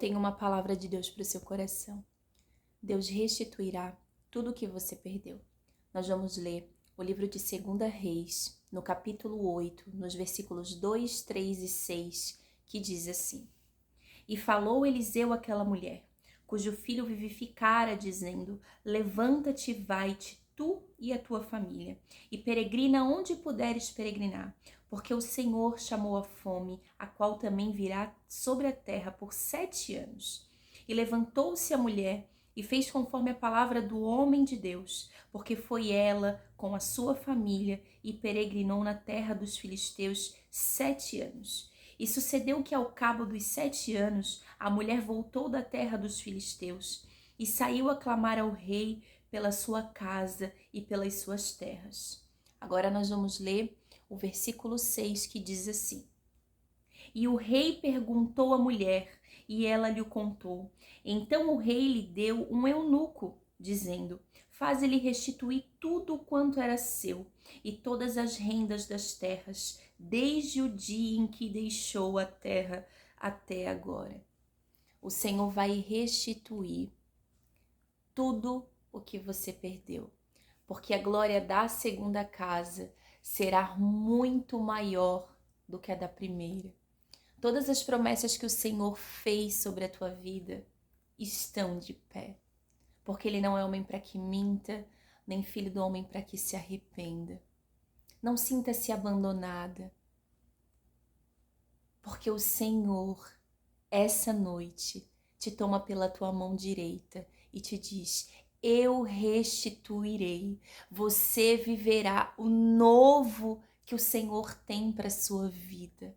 tenho uma palavra de Deus para o seu coração. Deus restituirá tudo o que você perdeu. Nós vamos ler o livro de 2 Reis, no capítulo 8, nos versículos 2, 3 e 6, que diz assim: E falou Eliseu àquela mulher, cujo filho vivificara, dizendo: Levanta-te, vai-te, tu e a tua família, e peregrina onde puderes peregrinar, porque o Senhor chamou a fome, a qual também virá sobre a terra por 7 anos. E levantou-se a mulher e fez conforme a palavra do homem de Deus, porque foi ela com a sua família e peregrinou na terra dos filisteus 7 anos. E sucedeu que ao cabo dos 7 anos, a mulher voltou da terra dos filisteus e saiu a clamar ao rei pela sua casa e pelas suas terras. Agora nós vamos ler o versículo 6, que diz assim: E o rei perguntou à mulher, e ela lhe contou. Então o rei lhe deu um eunuco, dizendo: Faze-lhe restituir tudo quanto era seu, e todas as rendas das terras, desde o dia em que deixou a terra até agora. O Senhor vai restituir tudo o que você perdeu, porque a glória da segunda casa será muito maior do que a da primeira. Todas as promessas que o Senhor fez sobre a tua vida estão de pé, porque Ele não é homem para que minta, nem filho do homem para que se arrependa. Não sinta-se abandonada, porque o Senhor, essa noite, te toma pela tua mão direita e te diz: eu restituirei, você viverá o novo que o Senhor tem para a sua vida.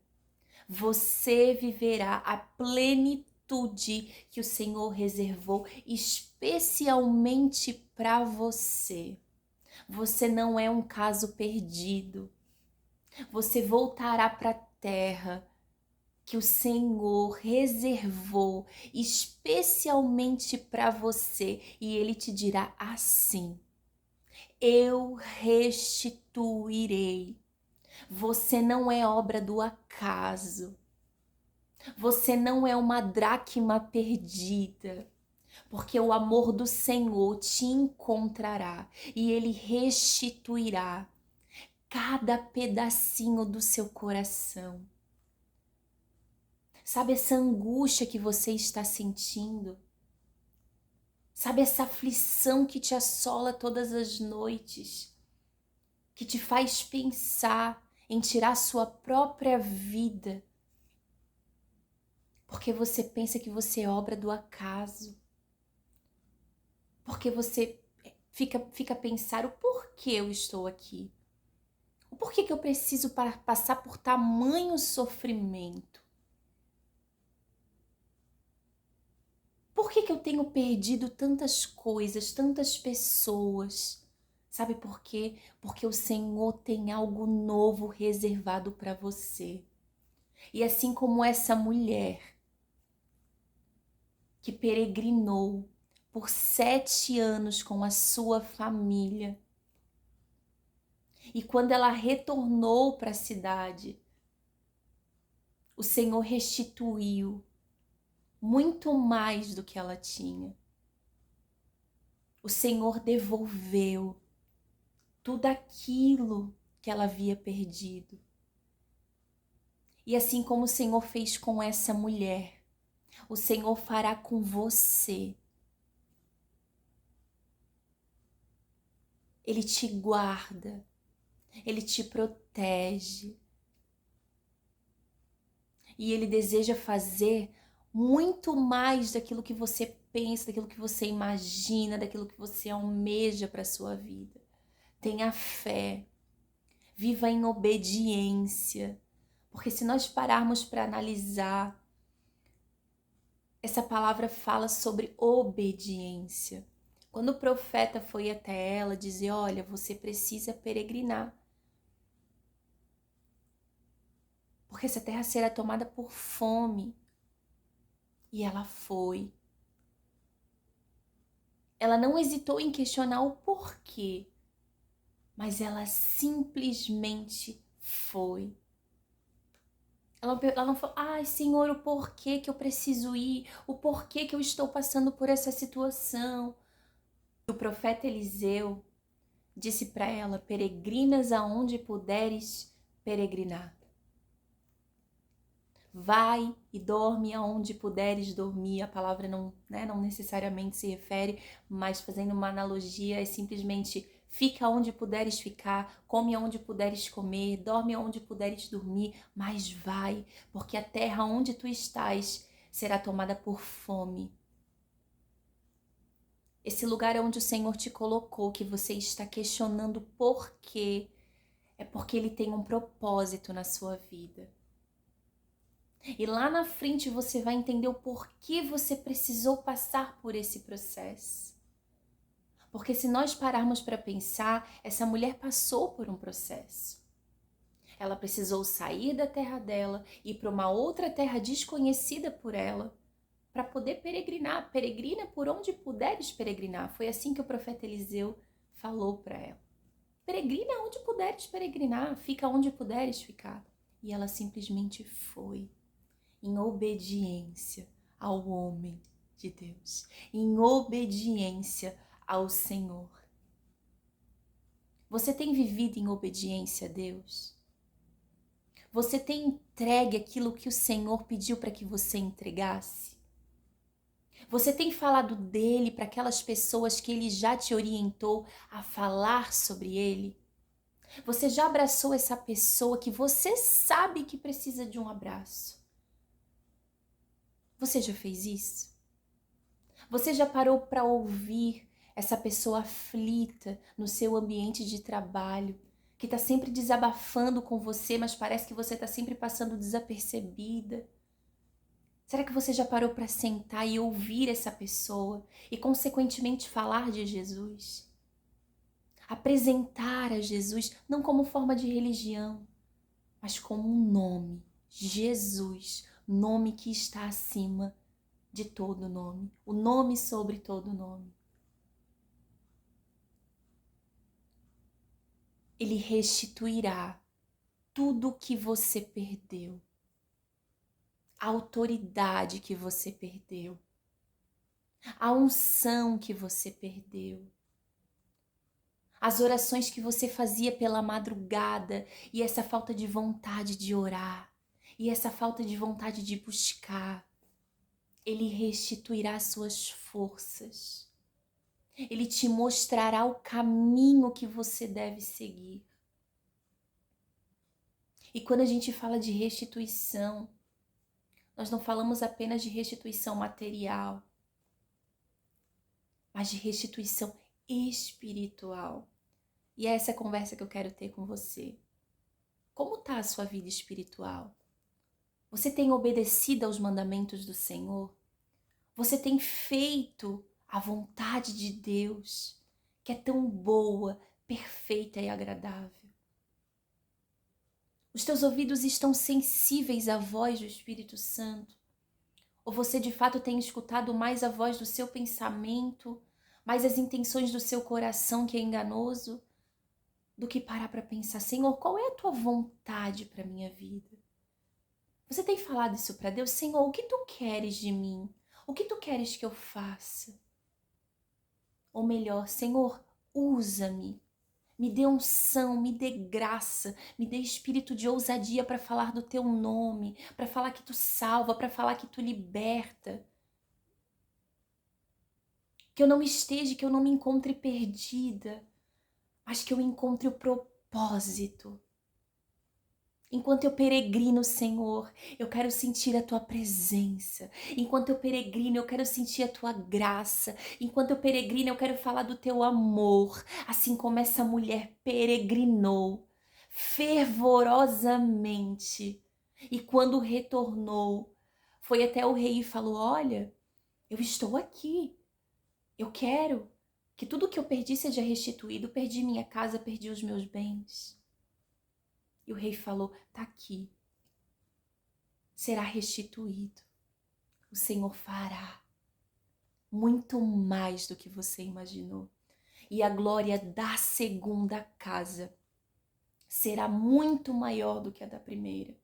Você viverá a plenitude que o Senhor reservou especialmente para você. Você não é um caso perdido. Você voltará para a terra que o Senhor reservou especialmente para você, e Ele te dirá assim: eu restituirei. Você não é obra do acaso. Você não é uma dracma perdida, porque o amor do Senhor te encontrará e Ele restituirá cada pedacinho do seu coração. Sabe essa angústia que você está sentindo? Sabe essa aflição que te assola todas as noites? Que te faz pensar em tirar sua própria vida? Porque você pensa que você é obra do acaso. Porque você fica a pensar: o porquê eu estou aqui? O porquê que eu preciso passar por tamanho sofrimento? Por que eu tenho perdido tantas coisas, tantas pessoas? Sabe por quê? Porque o Senhor tem algo novo reservado para você. E assim como essa mulher que peregrinou por 7 anos com a sua família, e quando ela retornou para a cidade, o Senhor restituiu muito mais do que ela tinha. O Senhor devolveu tudo aquilo que ela havia perdido. E assim como o Senhor fez com essa mulher, o Senhor fará com você. Ele te guarda, Ele te protege. E Ele deseja fazer muito mais daquilo que você pensa, daquilo que você imagina, daquilo que você almeja para a sua vida. Tenha fé, viva em obediência, porque se nós pararmos para analisar, essa palavra fala sobre obediência. Quando o profeta foi até ela dizer: olha, você precisa peregrinar, porque essa terra será tomada por fome. E ela foi. Ela não hesitou em questionar o porquê, mas ela simplesmente foi. Ela não falou, ai Senhor, o porquê que eu preciso ir, o porquê que eu estou passando por essa situação. O profeta Eliseu disse para ela, peregrinas aonde puderes peregrinar. Vai e dorme aonde puderes dormir. A palavra não necessariamente se refere, mas fazendo uma analogia é simplesmente fica onde puderes ficar, come aonde puderes comer, dorme aonde puderes dormir, mas vai, porque a terra onde tu estás será tomada por fome. Esse lugar onde o Senhor te colocou, que você está questionando por quê, é porque Ele tem um propósito na sua vida. E lá na frente você vai entender o porquê você precisou passar por esse processo. Porque se nós pararmos para pensar, essa mulher passou por um processo. Ela precisou sair da terra dela e ir para uma outra terra desconhecida por ela, para poder peregrinar. Peregrina por onde puderes peregrinar. Foi assim que o profeta Eliseu falou para ela. Peregrina onde puderes peregrinar, fica onde puderes ficar. E ela simplesmente foi. Em obediência ao homem de Deus, em obediência ao Senhor. Você tem vivido em obediência a Deus? Você tem entregue aquilo que o Senhor pediu para que você entregasse? Você tem falado dele para aquelas pessoas que ele já te orientou a falar sobre ele? Você já abraçou essa pessoa que você sabe que precisa de um abraço? Você já fez isso? Você já parou para ouvir essa pessoa aflita no seu ambiente de trabalho, que está sempre desabafando com você, mas parece que você está sempre passando desapercebida? Será que você já parou para sentar e ouvir essa pessoa e, consequentemente, falar de Jesus? Apresentar a Jesus não como forma de religião, mas como um nome, Jesus, nome que está acima de todo nome, o nome sobre todo nome. Ele restituirá tudo o que você perdeu, a autoridade que você perdeu, a unção que você perdeu, as orações que você fazia pela madrugada e essa falta de vontade de orar, e essa falta de vontade de buscar. Ele restituirá suas forças. Ele te mostrará o caminho que você deve seguir. E quando a gente fala de restituição, nós não falamos apenas de restituição material, mas de restituição espiritual. E é essa conversa que eu quero ter com você. Como está a sua vida espiritual? Você tem obedecido aos mandamentos do Senhor? Você tem feito a vontade de Deus, que é tão boa, perfeita e agradável? Os teus ouvidos estão sensíveis à voz do Espírito Santo? Ou você de fato tem escutado mais a voz do seu pensamento, mais as intenções do seu coração que é enganoso, do que parar para pensar, Senhor, qual é a tua vontade para a minha vida? Você tem falado isso para Deus? Senhor, o que tu queres de mim? O que tu queres que eu faça? Ou melhor, Senhor, usa-me. Me dê unção, me dê graça, me dê espírito de ousadia para falar do teu nome, para falar que tu salva, para falar que tu liberta. Que eu não esteja, que eu não me encontre perdida, mas que eu encontre o propósito. Enquanto eu peregrino, Senhor, eu quero sentir a Tua presença. Enquanto eu peregrino, eu quero sentir a Tua graça. Enquanto eu peregrino, eu quero falar do Teu amor. Assim como essa mulher peregrinou fervorosamente. E quando retornou, foi até o rei e falou, olha, eu estou aqui. Eu quero que tudo que eu perdi seja restituído. Perdi minha casa, perdi os meus bens. E o rei falou, tá aqui, será restituído. O Senhor fará muito mais do que você imaginou. E a glória da segunda casa será muito maior do que a da primeira.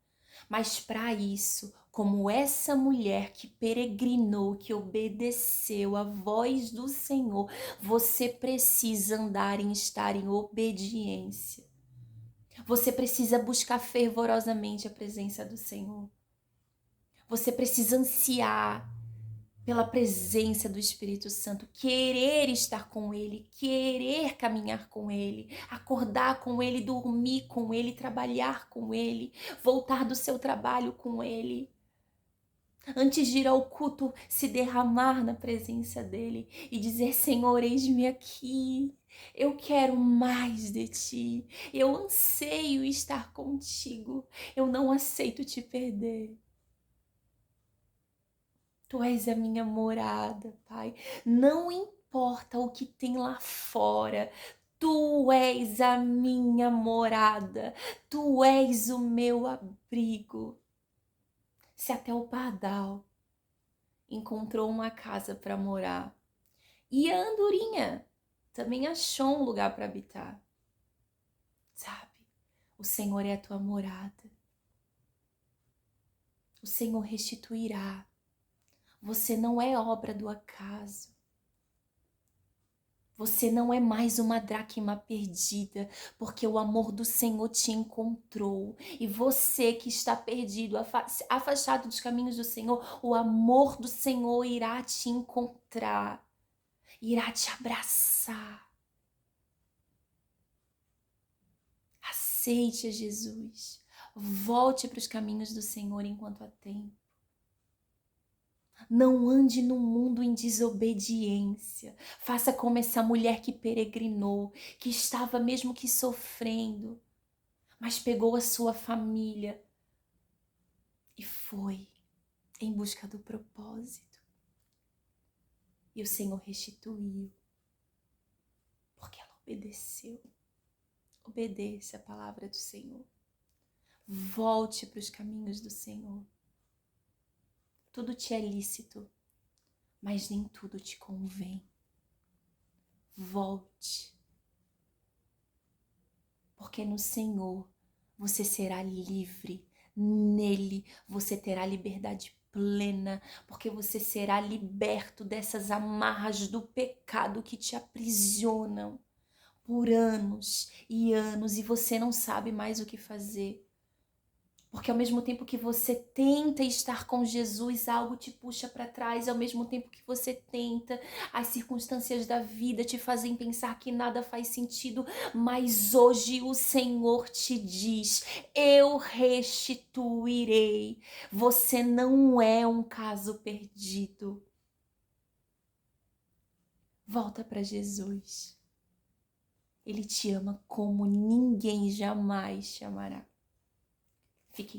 Mas para isso, como essa mulher que peregrinou, que obedeceu à voz do Senhor, você precisa andar em estar em obediência. Você precisa buscar fervorosamente a presença do Senhor. Você precisa ansiar pela presença do Espírito Santo, querer estar com Ele, querer caminhar com Ele, acordar com Ele, dormir com Ele, trabalhar com Ele, voltar do seu trabalho com Ele. Antes de ir ao culto, se derramar na presença dEle e dizer: Senhor, eis-me aqui, eu quero mais de Ti, eu anseio estar contigo, eu não aceito te perder. Tu és a minha morada, Pai. Não importa o que tem lá fora. Tu és a minha morada. Tu és o meu abrigo. Se até o pardal encontrou uma casa para morar e a andorinha também achou um lugar para habitar, sabe? O Senhor é a tua morada. O Senhor restituirá. Você não é obra do acaso. Você não é mais uma dracma perdida, porque o amor do Senhor te encontrou. E você que está perdido, afastado dos caminhos do Senhor, o amor do Senhor irá te encontrar, irá te abraçar. Aceite a Jesus. Volte para os caminhos do Senhor enquanto há tempo. Não ande no mundo em desobediência. Faça como essa mulher que peregrinou, que estava mesmo que sofrendo, mas pegou a sua família e foi em busca do propósito. E o Senhor restituiu, porque ela obedeceu. Obedeça a palavra do Senhor. Volte para os caminhos do Senhor. Tudo te é lícito, mas nem tudo te convém. Volte. Porque no Senhor você será livre. Nele você terá liberdade plena, porque você será liberto dessas amarras do pecado que te aprisionam por anos e você não sabe mais o que fazer. Porque ao mesmo tempo que você tenta estar com Jesus, algo te puxa para trás. Ao mesmo tempo que você tenta, as circunstâncias da vida te fazem pensar que nada faz sentido. Mas hoje o Senhor te diz: eu restituirei. Você não é um caso perdido. Volta para Jesus. Ele te ama como ninguém jamais te amará. Fique em